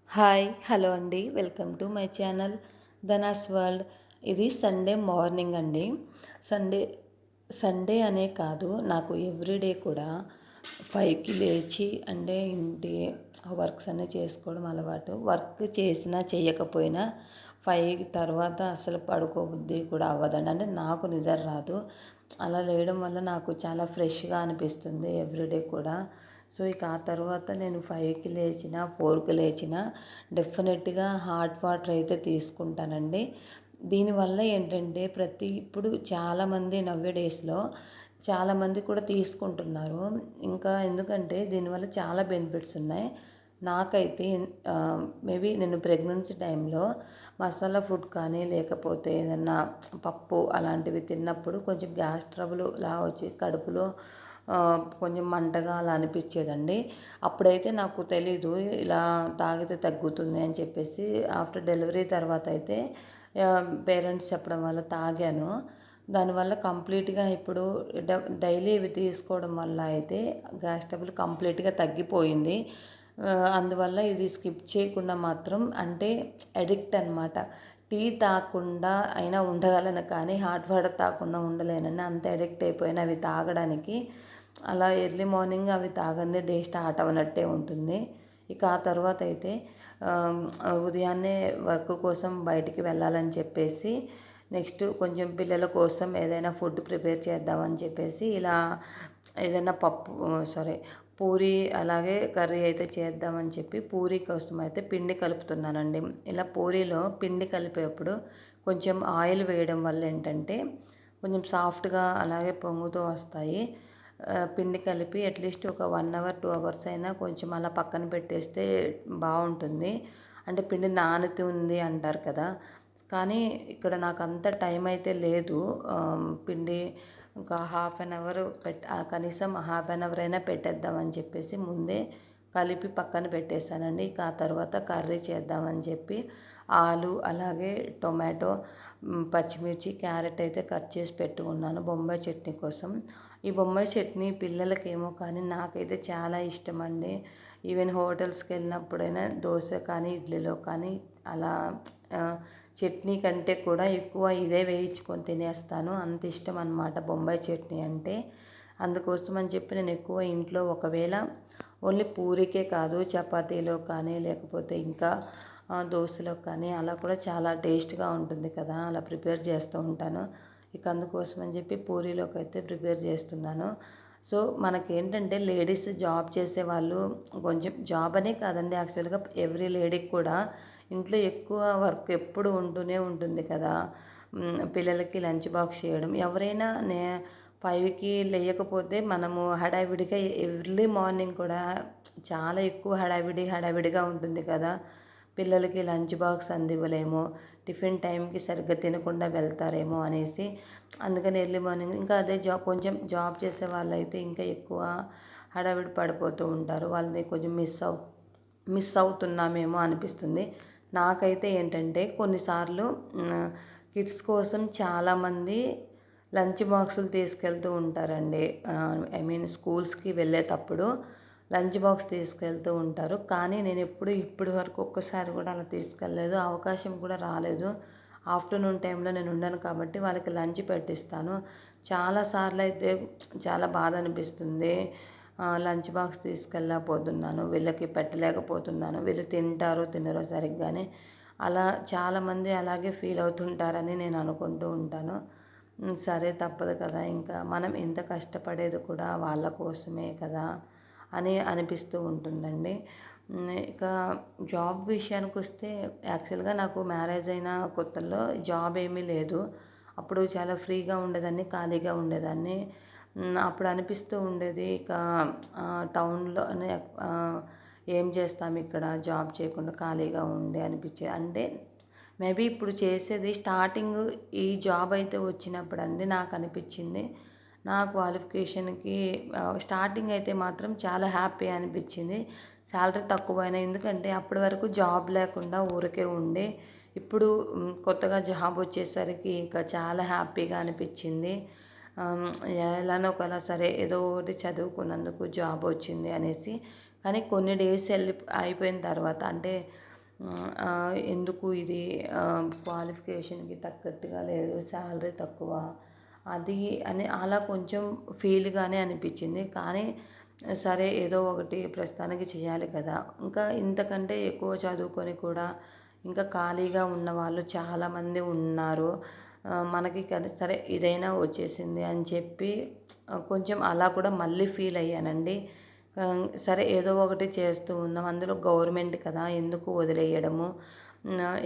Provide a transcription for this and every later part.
Hi hello అండి, welcome to my channel ధనాస్ world. ఇది Sunday morning అండి. సండే సండే అనే కాదు, నాకు ఎవ్రీడే కూడా 5కి లేచి అంటే ఇంటి వర్క్స్ అన్నీ చేసుకోవడం అలవాటు. వర్క్ చేసినా చేయకపోయినా 5 తర్వాత అసలు పడుకోబుద్ధి కూడా అవ్వదండి. అంటే నాకు నిద్ర రాదు. అలా లేయడం వల్ల నాకు చాలా ఫ్రెష్గా అనిపిస్తుంది ఎవ్రీడే కూడా. సో ఇక ఆ తర్వాత నేను 5కి లేచిన 4కి లేచిన డెఫినెట్గా హాట్ వాటర్ అయితే తీసుకుంటానండి. దీనివల్ల ఏంటంటే ఇప్పుడు చాలామంది డేస్లో చాలామంది కూడా తీసుకుంటున్నారు. ఇంకా ఎందుకంటే దీనివల్ల చాలా బెనిఫిట్స్ ఉన్నాయి. నాకైతే మేబీ నేను ప్రెగ్నెన్సీ టైంలో మసాలా ఫుడ్ కానీ లేకపోతే ఏదన్నా పప్పు అలాంటివి తిన్నప్పుడు కొంచెం గ్యాస్ ట్రబుల్ లా వచ్చి కడుపులో కొంచెం మంటగా అలా అనిపించేదండి. అప్పుడైతే నాకు తెలీదు ఇలా తాగితే తగ్గుతుంది అని చెప్పేసి. ఆఫ్టర్ డెలివరీ తర్వాత అయితే పేరెంట్స్ చెప్పడం వల్ల తాగాను. దానివల్ల కంప్లీట్గా ఇప్పుడు డైలీ ఇవి తీసుకోవడం వల్ల అయితే గ్యాస్ ట్రబుల్ కంప్లీట్గా తగ్గిపోయింది. అందువల్ల ఇది స్కిప్ చేయకుండా మాత్రం అంటే అడిక్ట్ అనమాట. టీ తాగకుండా అయినా ఉండగలను కానీ హాట్ వాటర్ తాగకుండా ఉండలేనని అంత అడిక్ట్ అయిపోయిన అవి తాగడానికి. అలా ఎర్లీ మార్నింగ్ అవి తాగందే డే స్టార్ట్ అవ్వనట్టే ఉంటుంది. ఇక ఆ తర్వాత అయితే ఉదయాన్నే వర్క్ కోసం బయటికి వెళ్ళాలని చెప్పేసి నెక్స్ట్ కొంచెం పిల్లల కోసం ఏదైనా ఫుడ్ ప్రిపేర్ చేద్దామని చెప్పేసి ఇలా ఏదైనా పూరి అలాగే కర్రీ అయితే చేద్దామని చెప్పి పూరి కోసం అయితే పిండి కలుపుతున్నానండి. ఇలా పూరీలో పిండి కలిపేటప్పుడు కొంచెం ఆయిల్ వేయడం వల్ల ఏంటంటే కొంచెం సాఫ్ట్గా అలాగే పొంగుతూ వస్తాయి. పిండి కలిపి అట్లీస్ట్ ఒక 1 అవర్ 2 అవర్స్ అయినా కొంచెం అలా పక్కన పెట్టేస్తే బాగుంటుంది. అంటే పిండి నానుతుంది అంటారు కదా. కానీ ఇక్కడ నాకు అంత టైం అయితే లేదు. పిండి ఇంకా కనీసం హాఫ్ అన్ అవర్ అయినా పెట్టేద్దామని చెప్పేసి ముందే కలిపి పక్కన పెట్టేశానండి. ఇక ఆ తర్వాత కర్రీ చేద్దామని చెప్పి ఆలు అలాగే టొమాటో, పచ్చిమిర్చి, క్యారెట్ అయితే కట్ చేసి పెట్టుకున్నాను బొంబాయి చట్నీ కోసం. ఈ బొంబాయి చట్నీ పిల్లలకేమో కానీ నాకైతే చాలా ఇష్టం అండి. ఈవెన్ హోటల్స్కి వెళ్ళినప్పుడైనా దోశ కానీ ఇడ్లీలో కానీ అలా చట్నీ కంటే కూడా ఎక్కువ ఇదే వేయించుకొని తినేస్తాను. అంత ఇష్టం అన్నమాట బొంబాయి చట్నీ అంటే. అందుకోసం అని చెప్పి నేను ఎక్కువ ఇంట్లో ఒకవేళ ఓన్లీ పూరికే కాదు చపాతీలో కానీ లేకపోతే ఇంకా దోశలో కానీ అలా కూడా చాలా టేస్ట్గా ఉంటుంది కదా, అలా ప్రిపేర్ చేస్తూ ఉంటాను. ఇక అందుకోసం అని చెప్పి పూరీలోకి అయితే ప్రిపేర్ చేస్తున్నాను. సో మనకేంటంటే లేడీస్ జాబ్ చేసేవాళ్ళు కొంచెం జాబ్ అనే కాదండి, యాక్చువల్గా ఎవ్రీ లేడీకి కూడా ఇంట్లో ఎక్కువ వర్క్ ఎప్పుడు ఉంటూనే ఉంటుంది కదా. పిల్లలకి లంచ్ బాక్స్ చేయడం ఎవరైనా 5కి లేయకపోతే మనము హడావిడిగా ఎర్లీ మార్నింగ్ కూడా చాలా ఎక్కువ హడావిడిగా ఉంటుంది కదా. పిల్లలకి లంచ్ బాక్స్ అందివ్వలేము, టిఫిన్ టైంకి సరిగ్గా తినకుండా వెళ్తారేమో అనేసి. అందుకని ఎర్లీ మార్నింగ్ ఇంకా అదే కొంచెం జాబ్ చేసే వాళ్ళైతే ఇంకా ఎక్కువ హడావిడి పడిపోతూ ఉంటారు. వాళ్ళని కొంచెం మిస్ అవుతున్నామేమో అనిపిస్తుంది. నాకైతే ఏంటంటే కొన్నిసార్లు కిడ్స్ కోసం చాలామంది లంచ్ బాక్సులు తీసుకెళ్తూ ఉంటారండి. ఐ మీన్ స్కూల్స్కి వెళ్ళేటప్పుడు లంచ్ బాక్స్ తీసుకెళ్తూ ఉంటారు. కానీ నేను ఇప్పటి వరకు ఒక్కసారి కూడా అలా తీసుకెళ్ళలేదు, అవకాశం కూడా రాలేదు. ఆఫ్టర్నూన్ టైంలో నేను ఉండను కాబట్టి వాళ్ళకి లంచ్ పెట్టిస్తాను. చాలాసార్లు అయితే చాలా బాధ అనిపిస్తుంది. లంచ్ బాక్స్ తీసుకెళ్ళకపోతున్నాను, వీళ్ళకి పెట్టలేకపోతున్నాను, వీళ్ళు తింటారో తినరో సరిగ్గానే. అలా చాలామంది అలాగే ఫీల్ అవుతుంటారని నేను అనుకుంటూ ఉంటాను. సరే తప్పదు కదా, ఇంకా మనం ఎంత కష్టపడేది కూడా వాళ్ళ కోసమే కదా అని అనిపిస్తూ ఉంటుందండి. ఇక జాబ్ విషయానికి వస్తే యాక్చువల్గా నాకు మ్యారేజ్ అయిన కొత్తల్లో జాబ్ ఏమీ లేదు. అప్పుడు చాలా ఫ్రీగా ఉండేదాన్ని, ఖాళీగా ఉండేదాన్ని. అప్పుడు అనిపిస్తూ ఉండేది ఇక టౌన్లోనే ఏం చేస్తాం ఇక్కడ జాబ్ చేయకుండా ఖాళీగా ఉండి అనిపించేది. అంటే మేబీ ఇప్పుడు చేసేది స్టార్టింగ్ ఈ జాబ్ అయితే వచ్చినప్పుడు అండి నాకు అనిపించింది, నా క్వాలిఫికేషన్కి స్టార్టింగ్ అయితే మాత్రం చాలా హ్యాపీ అనిపించింది. శాలరీ తక్కువైనా ఎందుకంటే అప్పటి వరకు జాబ్ లేకుండా ఊరికే ఉండి ఇప్పుడు కొత్తగా జాబ్ వచ్చేసరికి ఇక చాలా హ్యాపీగా అనిపించింది. ఎలానో ఒకలా సరే ఏదో ఒకటి చదువుకున్నందుకు జాబ్ వచ్చింది అనేసి. కానీ కొన్ని డేస్ అయిపోయిన తర్వాత అంటే ఎందుకు ఇది క్వాలిఫికేషన్కి తగ్గట్టుగా లేదు, శాలరీ తక్కువ అది అని అలా కొంచెం ఫీల్గానే అనిపించింది. కానీ సరే ఏదో ఒకటి ప్రస్తుతానికి చేయాలి కదా. ఇంకా ఇంతకంటే ఎక్కువ చదువుకొని కూడా ఇంకా ఖాళీగా ఉన్న వాళ్ళు చాలామంది ఉన్నారు. మనకి కదా సరే ఇదైనా వచ్చేసింది అని చెప్పి కొంచెం అలా కూడా మళ్ళీ ఫీల్ అయ్యానండి. సరే ఏదో ఒకటి చేస్తూ ఉందాం, అందులో గవర్నమెంట్ కదా ఎందుకు వదిలేయడము,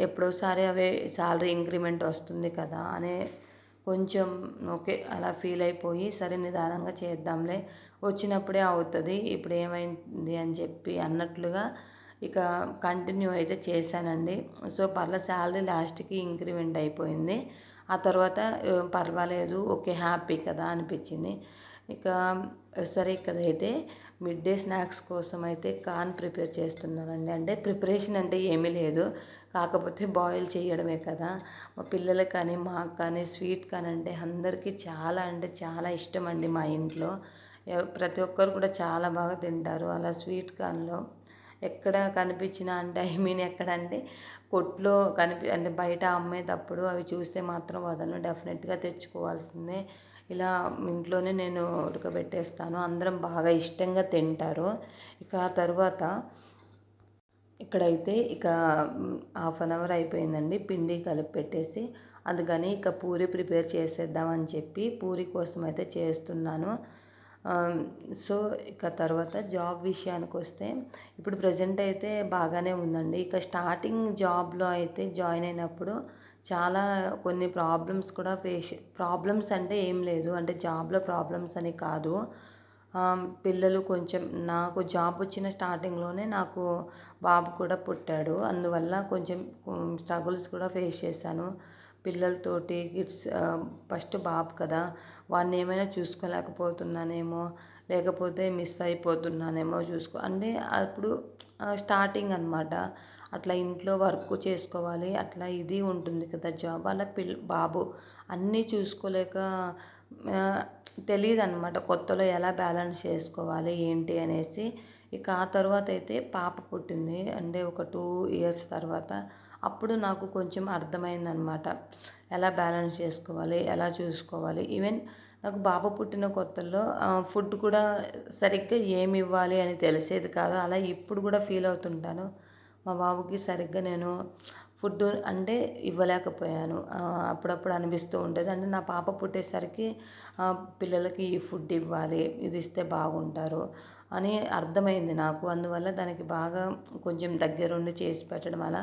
ఎప్పుడోసారి అవే శాలరీ ఇంక్రిమెంట్ వస్తుంది కదా అనే కొంచెం ఓకే అలా ఫీల్ అయిపోయి సరే నిదానంగా చేద్దాంలే, వచ్చినప్పుడే అవుతుంది, ఇప్పుడు ఏమైంది అని చెప్పి అన్నట్లుగా ఇక కంటిన్యూ అయితే చేశానండి. సో శాలరీ లాస్ట్కి ఇంక్రిమెంట్ అయిపోయింది. ఆ తర్వాత పర్వాలేదు, ఓకే హ్యాపీ కదా అనిపించింది. ఇక సరే ఇక్కడైతే మిడ్ డే స్నాక్స్ కోసం అయితే కార్న్ ప్రిపేర్ చేస్తున్నానండి. అంటే ప్రిపరేషన్ అంటే ఏమీ లేదు, కాకపోతే బాయిల్ చేయడమే కదా. మా పిల్లలకు కానీ మాకు కానీ స్వీట్ కార్న్ అంటే అందరికీ చాలా అంటే చాలా ఇష్టం అండి. మా ఇంట్లో ప్రతి ఒక్కరు కూడా చాలా బాగా తింటారు. అలా స్వీట్ కార్న్లో ఎక్కడ కనిపించినా అంటే ఎక్కడంటే కొట్లో అంటే బయట అమ్మేటప్పుడు అవి చూస్తే మాత్రం వదలను, డెఫినెట్గా తెచ్చుకోవాల్సిందే. ఇలా ఇంట్లోనే నేను ఉడకబెట్టేస్తాను, అందరం బాగా ఇష్టంగా తింటారు. ఇక తర్వాత ఇక్కడైతే ఇక 1/2 అయిపోయిందండి పిండి కలిపి పెట్టేసి. అందుకని ఇక పూరి ప్రిపేర్ చేసేద్దామని చెప్పి పూరి కోసం అయితే చేస్తున్నాను. సో ఇక తర్వాత జాబ్ విషయానికి వస్తే ఇప్పుడు ప్రజెంట్ అయితే బాగానే ఉందండి. ఇక స్టార్టింగ్ జాబ్లో అయితే జాయిన్ అయినప్పుడు చాలా కొన్ని ప్రాబ్లమ్స్ అంటే ఏం లేదు, అంటే జాబ్లో ప్రాబ్లమ్స్ అని కాదు. పిల్లలు కొంచెం నాకు జాబ్ వచ్చిన స్టార్టింగ్లోనే నాకు బాబు కూడా పుట్టాడు, అందువల్ల కొంచెం స్ట్రగుల్స్ కూడా ఫేస్ చేశాను పిల్లలతోటి. ఫస్ట్ బాబు కదా, వాడిని ఏమైనా చూసుకోలేకపోతున్నానేమో, లేకపోతే మిస్ అయిపోతున్నానేమో అంటే అప్పుడు స్టార్టింగ్ అనమాట. అట్లా ఇంట్లో వర్క్ చేసుకోవాలి, అట్లా ఇది ఉంటుంది కదా జాబ్. అలా బాబు అన్నీ చూసుకోలేక తెలియదు అనమాట కొత్తలో ఎలా బ్యాలెన్స్ చేసుకోవాలి ఏంటి అనేసి. ఇక ఆ తర్వాత అయితే పాప పుట్టింది, అంటే ఒక 2 ఇయర్స్ తర్వాత. అప్పుడు నాకు కొంచెం అర్థమైందనమాట ఎలా బ్యాలెన్స్ చేసుకోవాలి, ఎలా చూసుకోవాలి. ఈవెన్ నాకు బాబు పుట్టిన కొత్తల్లో ఫుడ్ కూడా సరిగ్గా ఏమి ఇవ్వాలి అని తెలిసేది కాదు. అలా ఇప్పుడు కూడా ఫీల్ అవుతుంటాను, మా బాబుకి సరిగ్గా నేను ఫుడ్ అంటే ఇవ్వలేకపోయాను. అప్పుడప్పుడు అనిపిస్తూ ఉంటుంది, అంటే నా పాప పుట్టేసరికి పిల్లలకి ఈ ఫుడ్ ఇవ్వాలి, ఇది ఇస్తే బాగుంటారు అని అర్థమైంది నాకు. అందువల్ల దానికి బాగా కొంచెం దగ్గరుండి చేసి పెట్టడం అలా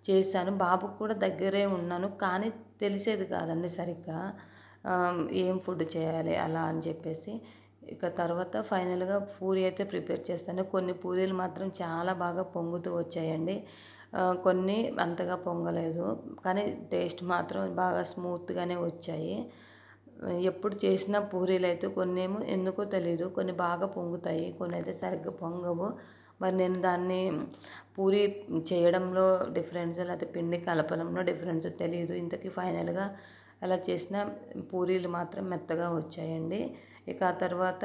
చేశాను. బాబుకు కూడా దగ్గరే ఉన్నాను, కానీ తెలిసేది కాదండి సరిగ్గా ఏం ఫుడ్ చేయాలి అలా అని చెప్పేసి. ఇక తర్వాత ఫైనల్గా పూరి అయితే ప్రిపేర్ చేస్తాను. కొన్ని పూరీలు మాత్రం చాలా బాగా పొంగుతూ వచ్చాయండి, కొన్ని అంతగా పొంగలేదు, కానీ టేస్ట్ మాత్రం బాగా స్మూత్గానే వచ్చాయి. ఎప్పుడు చేసిన పూరీలు అయితే కొన్ని ఏమో ఎందుకో తెలీదు, కొన్ని బాగా పొంగుతాయి, కొన్ని అయితే సరిగ్గా పొంగవు. మరి నేను దాన్ని పూరి చేయడంలో డిఫరెన్స్, లేకపోతే పిండి కలపడంలో డిఫరెన్స్ తెలియదు. ఇంతకీ ఫైనల్గా అలా చేసిన పూరీలు మాత్రం మెత్తగా వచ్చాయండి. ఇక ఆ తర్వాత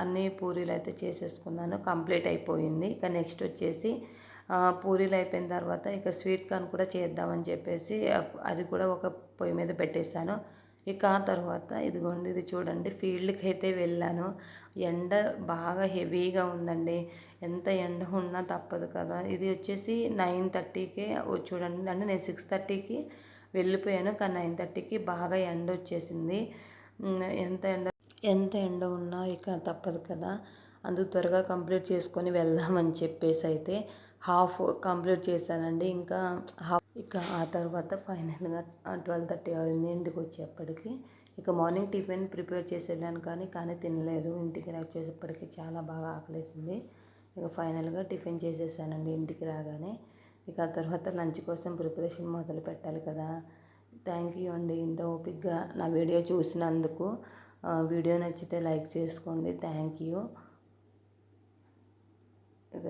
అన్ని పూరీలు అయితే చేసేసుకున్నాను, కంప్లీట్ అయిపోయింది. ఇక నెక్స్ట్ వచ్చేసి పూరీలు అయిపోయిన తర్వాత ఇక స్వీట్ కార్న్ కూడా చేద్దామని చెప్పేసి అది కూడా ఒక పొయ్యి మీద పెట్టేశాను. ఇక ఆ తర్వాత ఇదిగోండి, ఇది చూడండి, ఫీల్డ్కి అయితే వెళ్ళాను. ఎండ బాగా హెవీగా ఉందండి, ఎంత ఎండ ఉన్నా తప్పదు కదా. ఇది వచ్చేసి 9:30కే చూడండి, అంటే నేను 6:30కి వెళ్ళిపోయాను, కానీ 9:30కి బాగా ఎండ వచ్చేసింది. ఎంత ఎండ ఉన్నా ఇక తప్పదు కదా, అందుకు త్వరగా కంప్లీట్ చేసుకొని వెళ్దామని చెప్పేసి అయితే హాఫ్ కంప్లీట్ చేశానండి. ఇంకా ఇక ఆ తర్వాత ఫైనల్గా 12:30 అయింది ఇంటికి వచ్చేప్పటికి. ఇక మార్నింగ్ టిఫిన్ ప్రిపేర్ చేసి వెళ్ళాను, కానీ తినలేదు. ఇంటికి వచ్చేసప్పటికి చాలా బాగా ఆకలేసింది. ఇక ఫైనల్గా టిఫిన్ చేసేసానండి ఇంటికి రాగానే. ఇక ఆ తర్వాత లంచ్ కోసం ప్రిపరేషన్ మొదలు పెట్టాలి కదా. థ్యాంక్ యూ అండి ఇంత ఓపిక్గా నా వీడియో చూసినందుకు. వీడియో నచ్చితే లైక్ చేసుకోండి. Thank you. ఇక